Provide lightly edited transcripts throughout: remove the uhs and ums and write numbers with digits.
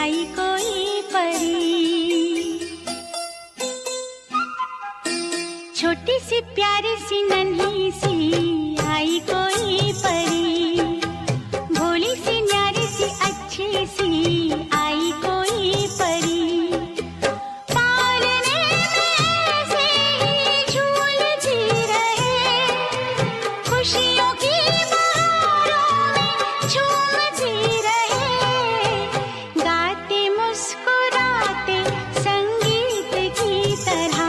आई कोई परी। छोटी सी प्यारी सी नन्ही सी आई कोई परी, भोली सी न्यारी सी अच्छी सी आई कोई परी। पालने में से ही झूलती रहे, खुशियों की बहारों में झूमती रहे, गाते मुस्कुराते संगीत की तरह।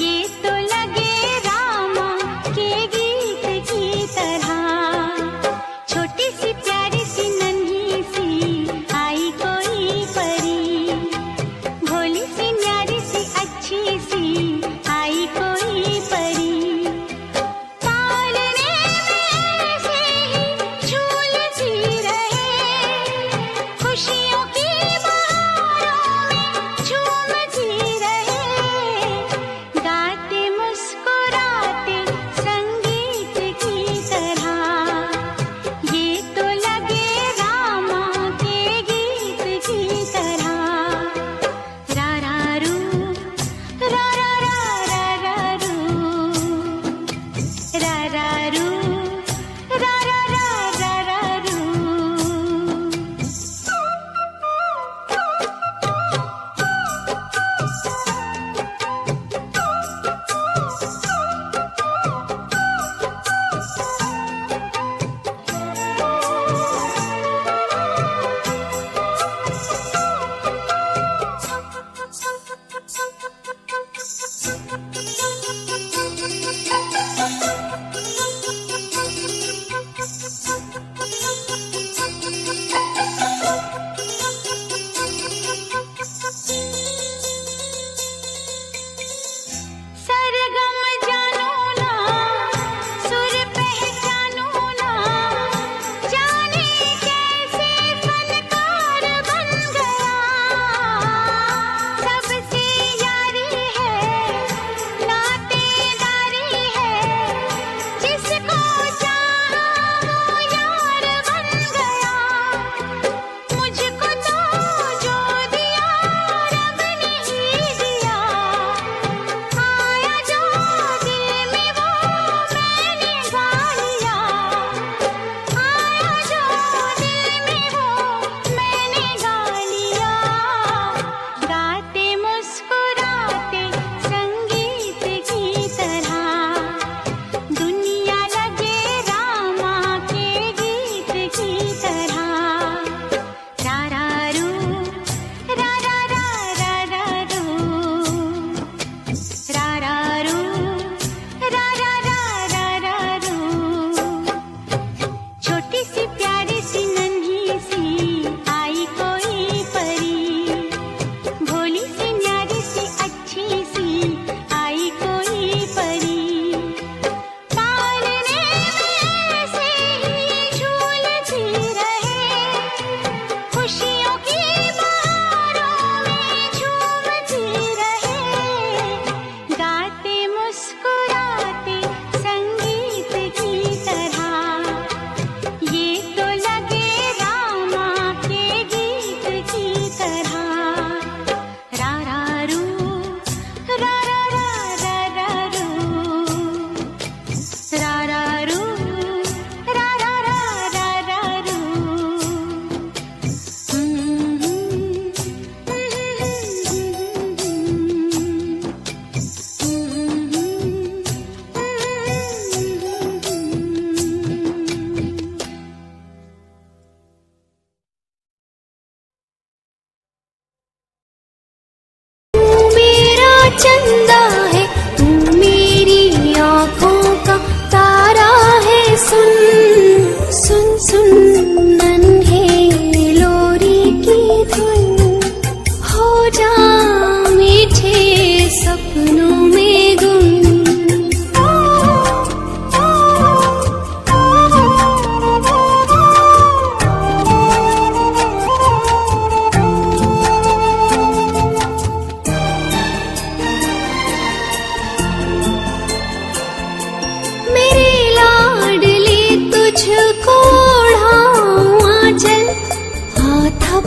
ये तो लगे रामा के गीत की तरह। छोटी सी प्यारी सी नन्ही सी आई कोई परी, भोली सी न्यारी सी अच्छी सी आई कोई परी। पालने में से ही झूलती रहे, खुशियों की बहारों में झूमती रहे, गाते मुस्कुराते संगीत की तरह। ये तो लगे रामा के गीत की तरह। रा रा रू, रा रा रा रा रा रू, रा रा रू, रा रा रा रा रा रू।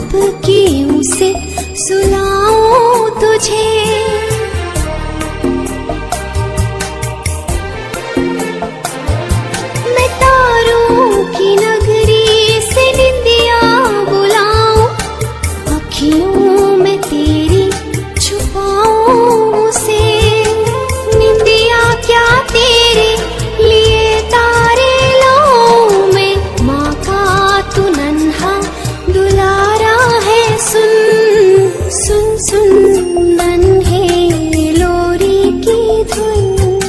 चुपकियों से सुलाऊं तुझे। मैं तारों की नगरी से निंदिया बुलाऊं, अखियों में तेरी छुपाऊं उसे। निंदिया क्या तेरे लिए तारे लाऊं मैं, माँ का तू नन्हा दुलारा है। सुन सुन सुन नन्हे लोरी की धुन,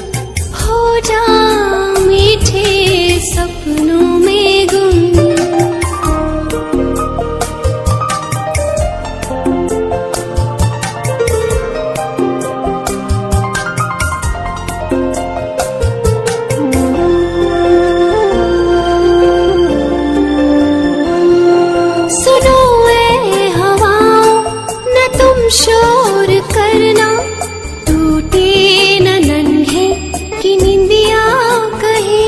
हो जा मीठे सपनों में गुम। सुनो ए हवाओं न तुम शोर करना, टूटे न नन्हे की निंदिया कहीं।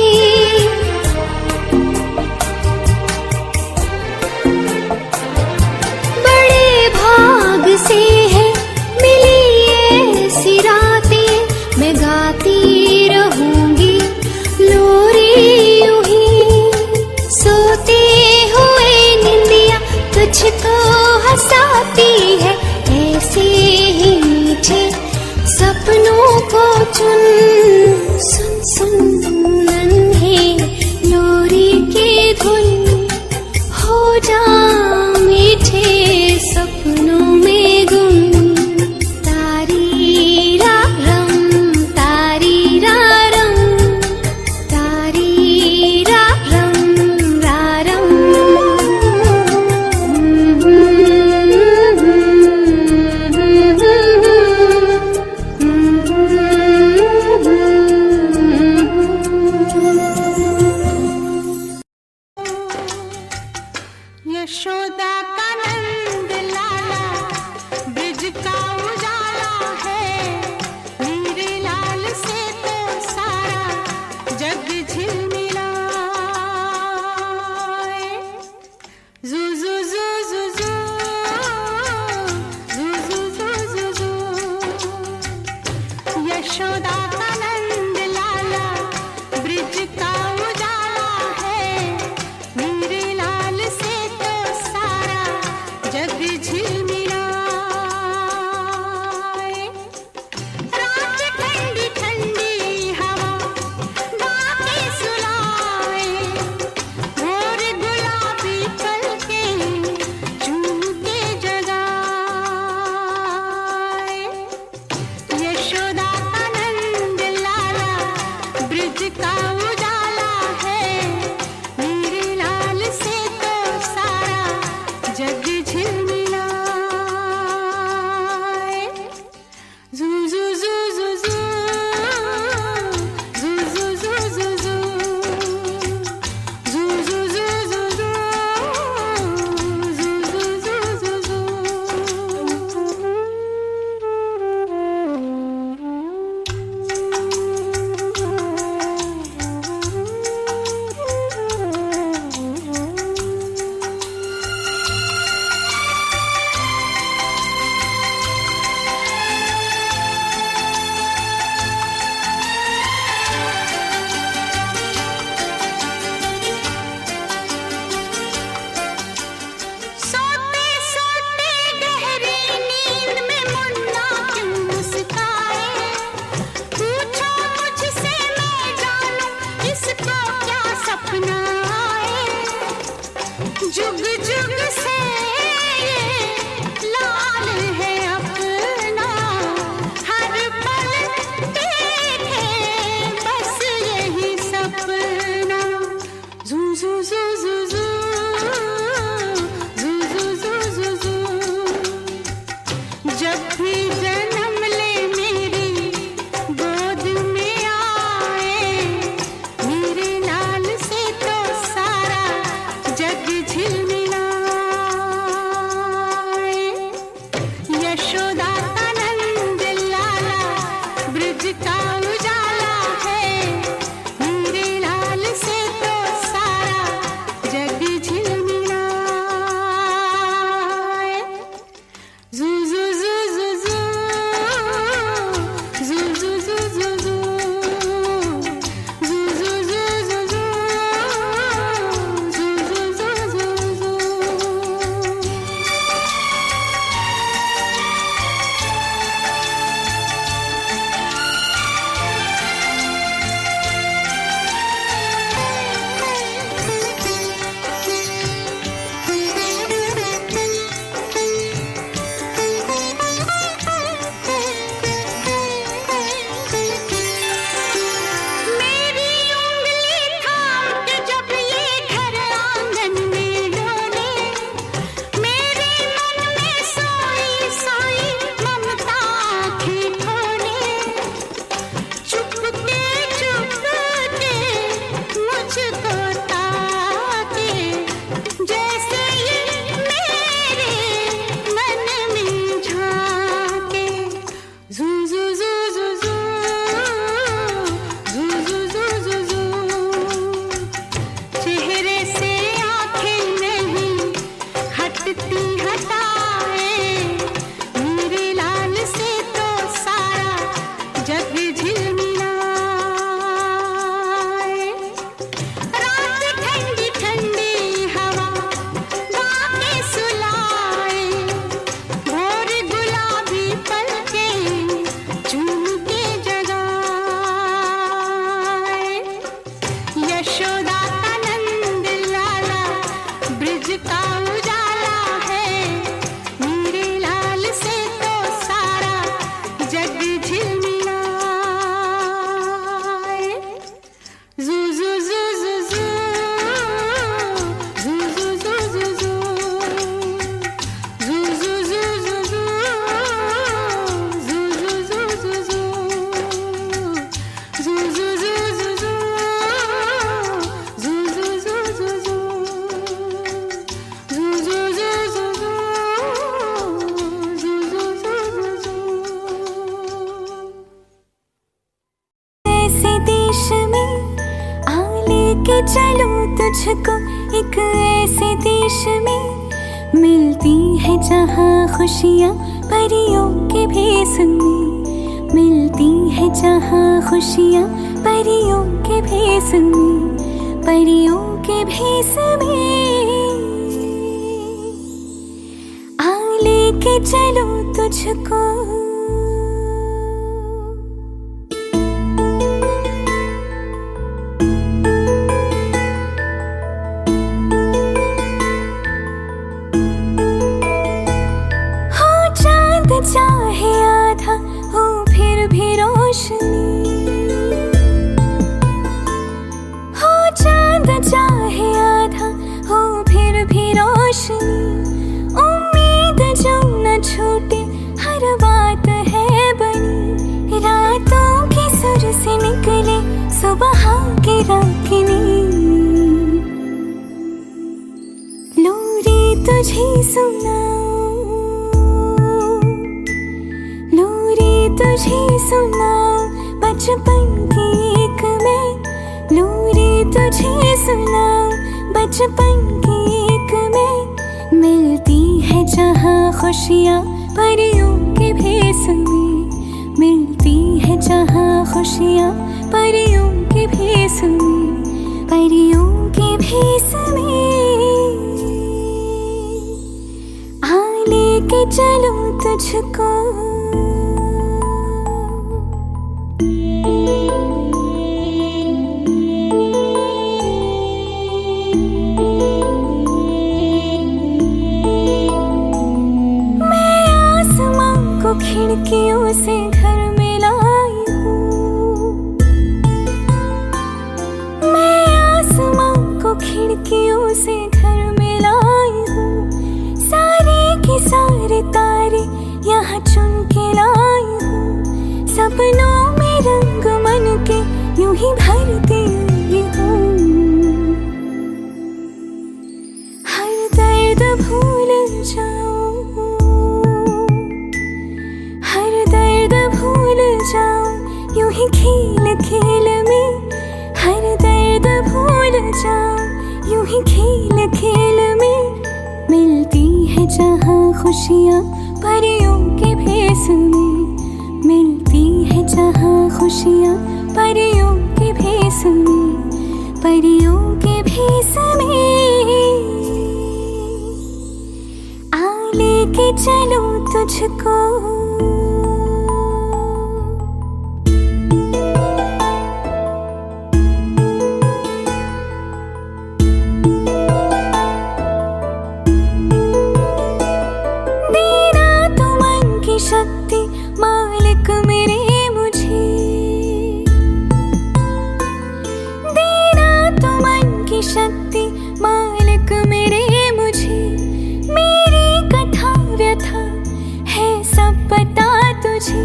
बड़े भाग से है मिली ऐसी रातें, मैं गाती रहूंगी लोरी यूं ही। सोते हुए निंदिया तुझको हंसाती है, ऐसे ही मीठे सपनों को चुन। सुन सुन नन्हे लोरी की धुन, हो जा मीठे सपनों में गुम। तारी रा रम तारी रा रम, तारी रा रम रा रम। यशोदा का नंद लाला ब्रिज का उजाला है, मेरे लाल से तो सारा जग झिलमिलाए। जू जू जू जू जू जू जू जू जू जू। यशोदा का नंद लाला ब्रिज का उजाला है, मेरे लाल से तो सारा जग झिलमिलाए। रात ठंडी ठंडी हवा गाके सुलाए, भोर गुलाबी पलके चूम के जगाए। यशोदा का नंद लाला ब्रिज का उजाला है, मेरे लाल से तो सारा जग झिलमिलाए। तुझको एक ऐसे देश में मिलती है जहाँ खुशियाँ परियों के भेस में, मिलती है जहाँ खुशियाँ परियों के भेस में, परियों के भेस में। आ लेके चलो तुझको चाहे आधा हो फिर भी रोशनी, हो चांद चाहे आधा हो फिर भी रोशनी, उम्मीद जो न छूटे हर बात है बनी, रातों की सुर से निकले सुबह की रागिनी। लो रे तुझे सुनाऊं, तुझे सुनाऊं बचपन की एक मैं, लो रे तुझे सुनाऊं बचपन की एक मैं। मिलती है जहाँ खुशियाँ परियों के भेस में, मिलती है जहाँ खुशियाँ परियों के भेस में, परियों के भेस में। आ लेके चलो तुझको खिड़कियों से घर में लाई हूँ, मैं आसमां को खिड़कियों से घर में लाई हूँ, सारे के सारे तारे यहाँ चुन के लाई हूँ, सपनों में रंग मन के यूं ही भरती हूँ। हर दर्द भूल जाऊं, यूं ही खेल खेल में, हर दर्द भूल जाऊं यूं ही खेल खेल में। मिलती है जहाँ खुशियाँ परियों के भेस में, मिलती है जहाँ खुशियाँ परियों के भेस में, परियों के भेस में। आ लेके चलो तुझको शक्ति मालिक मेरे मुझे, देना तो मन की शक्ति मालिक मेरे मुझे। मेरी कथा व्यथा है सब पता तुझे,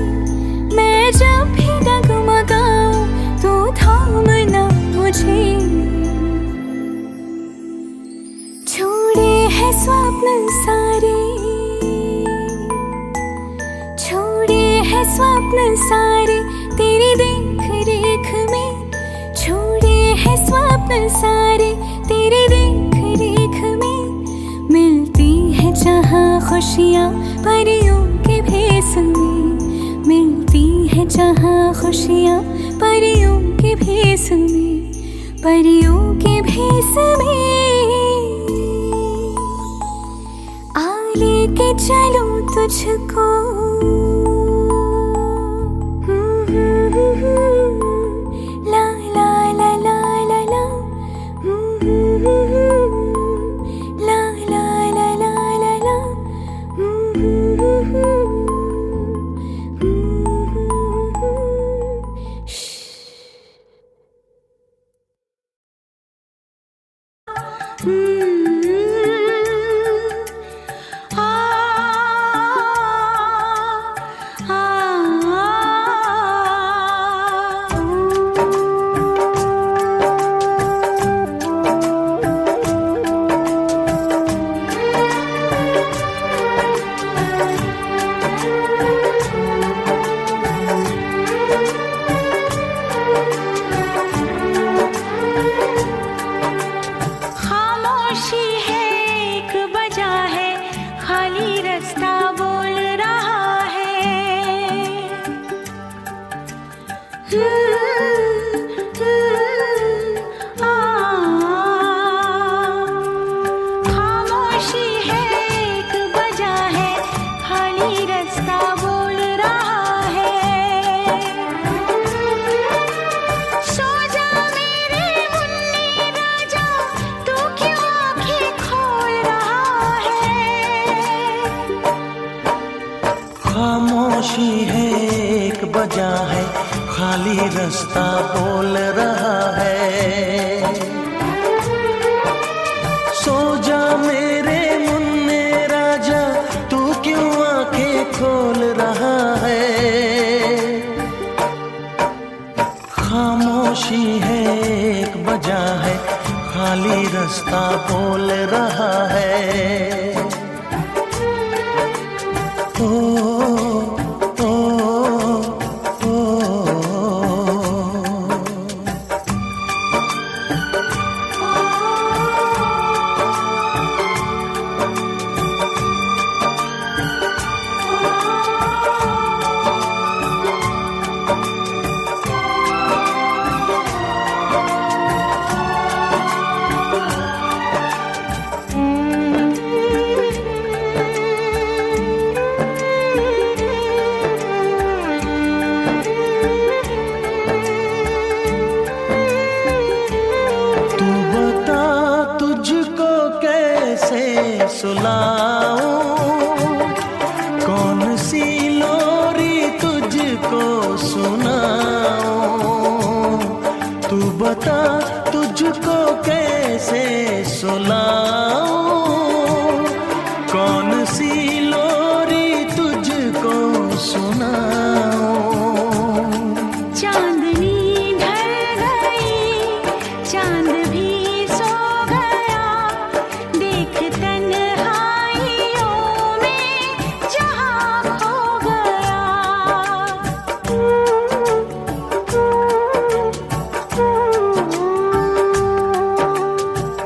मैं जब भी डगमगाऊं तो थामना मुझे। छोड़े हैं स्वप्न सारे, स्वप्न सारे तेरी देख रेख में, छोड़े हैं स्वप्न सारे तेरी देख रेख में। मिलती है जहाँ खुशियाँ परियों के भेस में, मिलती है जहाँ खुशियाँ परियों के भेस में, परियों के भेस में। आ लेके चलो तुझको ला ला ला ला ला ला, ला ला ला ला ला ला। खामोशी है एक वजह है, खाली रास्ता बोल रहा है। सो जा मेरे मुन्ने राजा, तू क्यों आंखें खोल रहा है। खामोशी है एक वजह है, खाली रास्ता बोल रहा है। ओ, ओ, ओ, ओ, सुलाऊं, कौन सी लोरी तुझको सुनाऊं। तू बता तुझको कैसे सुलाऊं, कौन सी लोरी तुझको सुनाऊं। चांदनी ढल गई, चांद भी सो गया, देख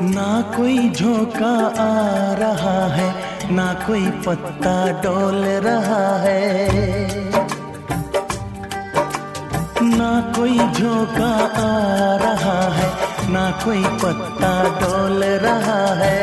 ना कोई झोंका आ रहा है, ना कोई पत्ता डोल रहा है। ना कोई झोंका आ रहा है, ना कोई पत्ता डोल रहा है।